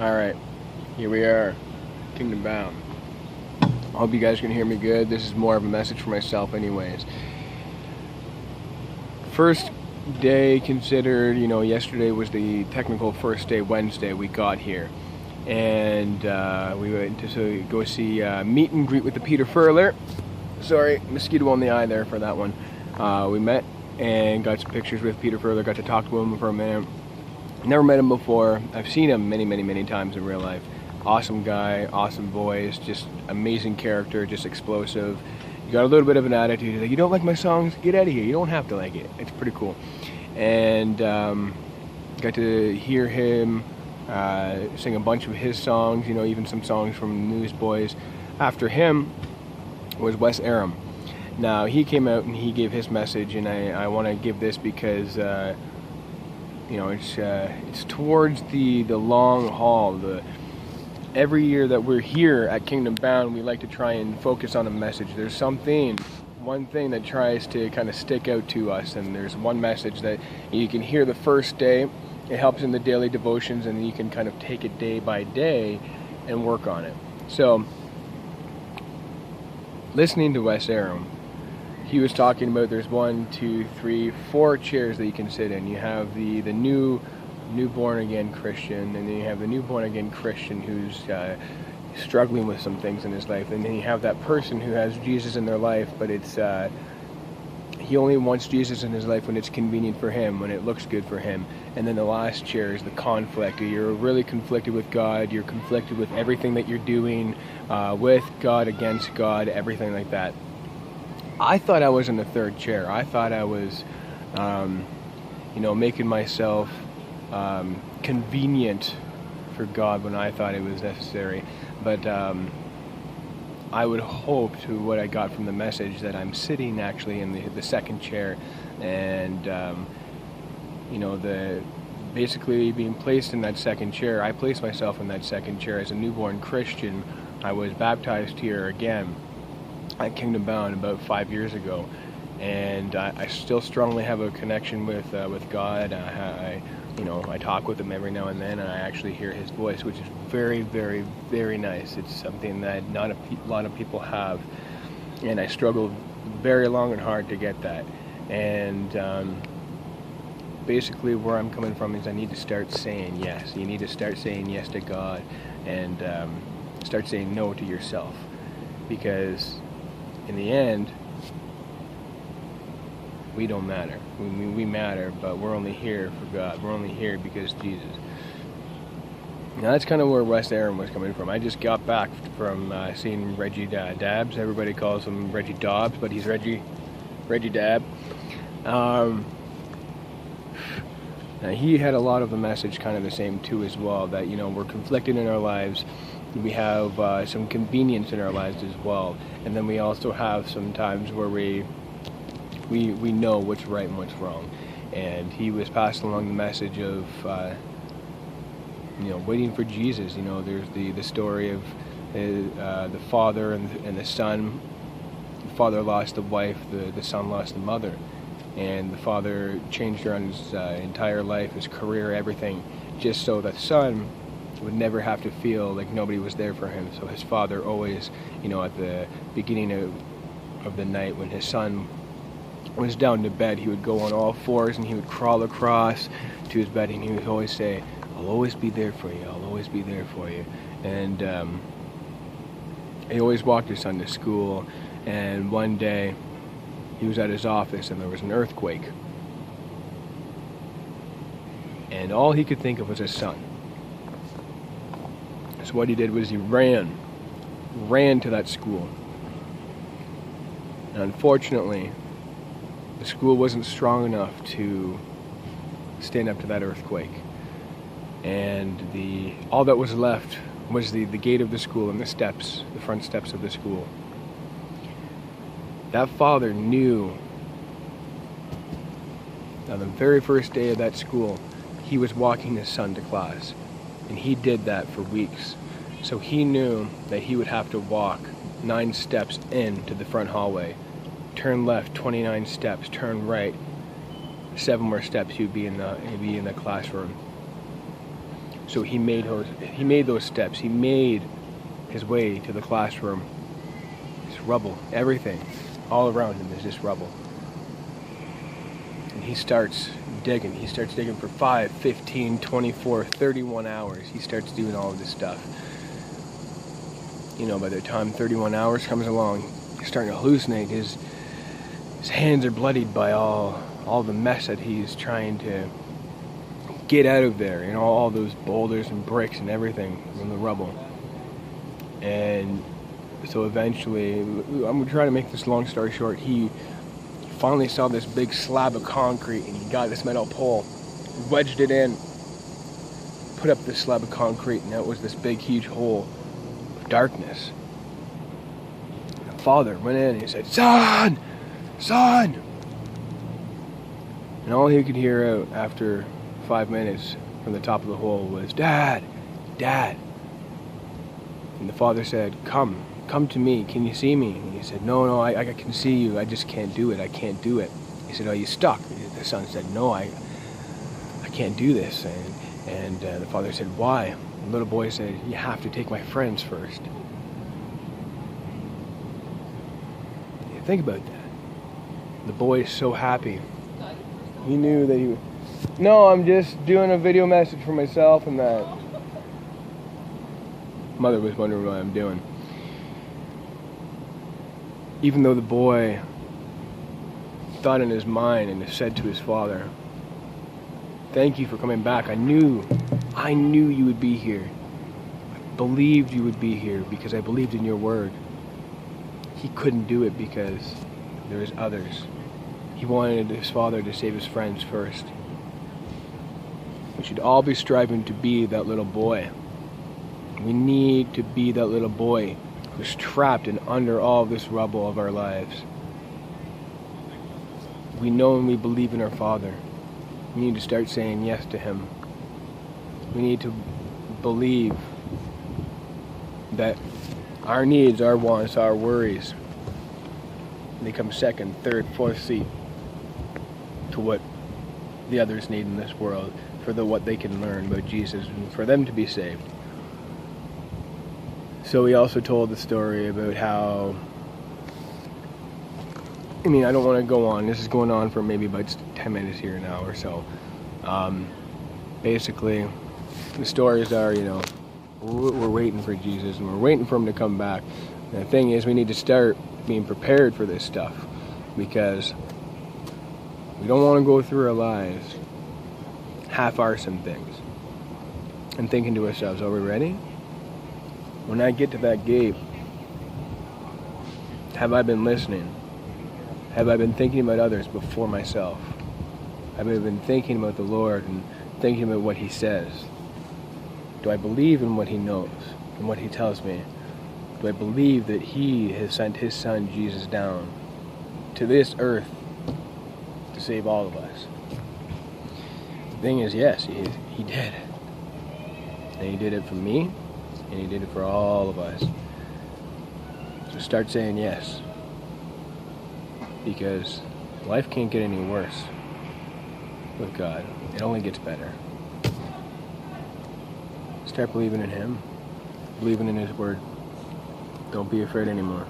Alright, here we are, Kingdom Bound. I hope you guys can hear me good. This is more of a message for myself anyways. First day considered, yesterday was the technical first day, Wednesday, we got here. And we went to go see Meet and Greet with the Peter Furler. Sorry, mosquito on the eye there for that one. We met and got some pictures with Peter Furler, got to talk to him for a minute. Never met him before. I've seen him many times in real life. Awesome guy, awesome voice, just amazing character, just explosive. You got a little bit of an attitude. He's like, you don't like my songs? Get out of here. You don't have to like it. It's pretty cool. And got to hear him sing a bunch of his songs, even some songs from Newsboys. After him was Wes Aram. Now, he came out and he gave his message, and I want to give this because it's towards the long haul. Every year that we're here at Kingdom Bound, we like to try and focus on a message. There's one thing that tries to kind of stick out to us, and there's one message that you can hear the first day. It helps in the daily devotions, and you can kind of take it day by day and work on it. So, listening to Wes Aram, he was talking about there's 1, 2, 3, 4 chairs that you can sit in. You have the new born again Christian, and then you have the new born again Christian who's struggling with some things in his life, and then you have that person who has Jesus in their life, but it's he only wants Jesus in his life when it's convenient for him, when it looks good for him. And then the last chair is the conflict. You're really conflicted with God. You're conflicted with everything that you're doing, with God, against God, everything like that. I thought I was in the third chair. I thought I was, making myself convenient for God when I thought it was necessary. But I would hope to what I got from the message that I'm sitting actually in the second chair, and basically being placed in that second chair. I placed myself in that second chair as a newborn Christian. I was baptized here again at Kingdom Bound about 5 years ago, and I still strongly have a connection with God. I talk with him every now and then, and I actually hear his voice, which is very nice. It's something that not a lot of people have, and I struggled very long and hard to get that. And basically where I'm coming from is I need to start saying yes. You need to start saying yes to God, and start saying no to yourself, because in the end, we don't matter. We matter, but we're only here for God. We're only here because Jesus. Now that's kind of where Wes Aram was coming from. I just got back from seeing Reggie Dabbs. Everybody calls him Reggie Dobbs, but he's Reggie Dabb. Now he had a lot of the message kind of the same too as well, that we're conflicted in our lives. We have some convenience in our lives as well, and then we also have some times where we know what's right and what's wrong. And he was passing along the message of waiting for Jesus. There's the story of the father and the son. The father lost the wife, the son lost the mother, and the father changed around his entire life, his career, everything, just so the son would never have to feel like nobody was there for him. So his father always, at the beginning of the night when his son was down to bed, he would go on all fours and he would crawl across to his bed, and he would always say, I'll always be there for you, I'll always be there for you. And he always walked his son to school, and one day he was at his office and there was an earthquake, and all he could think of was his son. So what he did was he ran to that school. And unfortunately, the school wasn't strong enough to stand up to that earthquake. And all that was left was the gate of the school and the front steps of the school. That father knew on the very first day of that school, he was walking his son to class. And he did that for weeks. So he knew that he would have to walk 9 steps into the front hallway, turn left 29 steps, turn right 7 more steps, he'd be in the classroom. So he made those steps. He made his way to the classroom. It's rubble, everything, all around him is just rubble. And he starts digging. He starts digging for 5, 15, 24, 31 hours. He starts doing all of this stuff. You know, by the time 31 hours comes along, he's starting to hallucinate. His hands are bloodied by all the mess that he's trying to get out of there. You know, all those boulders and bricks and everything in the rubble. And so eventually, I'm trying to make this long story short, he finally saw this big slab of concrete, and he got this metal pole, wedged it in, put up this slab of concrete, and that was this big huge hole of darkness. And the father went in and he said, "Son! Son!" And all he could hear out after 5 minutes from the top of the hole was, "Dad! Dad!" And the father said, Come to me, can you see me?" And he said, No, I can see you, I just can't do it, I can't do it. He said, "Are you stuck?" The son said, "No, I can't do this." And the father said, "Why?" The little boy said, "You have to take my friends first." Yeah, think about that. The boy is so happy. He knew that he would... No, I'm just doing a video message for myself and that. Mother was wondering what I'm doing. Even though the boy thought in his mind and said to his father, "Thank you for coming back. I knew you would be here. I believed you would be here because I believed in your word." He couldn't do it because there was others. He wanted his father to save his friends first. We should all be striving to be that little boy. We need to be that little boy who's trapped and under all this rubble of our lives. We know and we believe in our Father. We need to start saying yes to Him. We need to believe that our needs, our wants, our worries, they come second, third, fourth seat to what the others need in this world, for what they can learn about Jesus and for them to be saved. So he also told the story about how, I don't want to go on, this is going on for maybe about 10 minutes here now or so. Basically, the stories are, we're waiting for Jesus and we're waiting for Him to come back. And the thing is, we need to start being prepared for this stuff, because we don't want to go through our lives half-arsing things and thinking to ourselves, "Are we ready? When I get to that gate, have I been listening? Have I been thinking about others before myself? Have I been thinking about the Lord and thinking about what He says? Do I believe in what He knows and what He tells me? Do I believe that He has sent His Son Jesus down to this earth to save all of us?" The thing is, yes, He did. And He did it for me, and He did it for all of us. So start saying yes, because life can't get any worse with God. It only gets better. Start believing in Him, believing in His word. Don't be afraid anymore.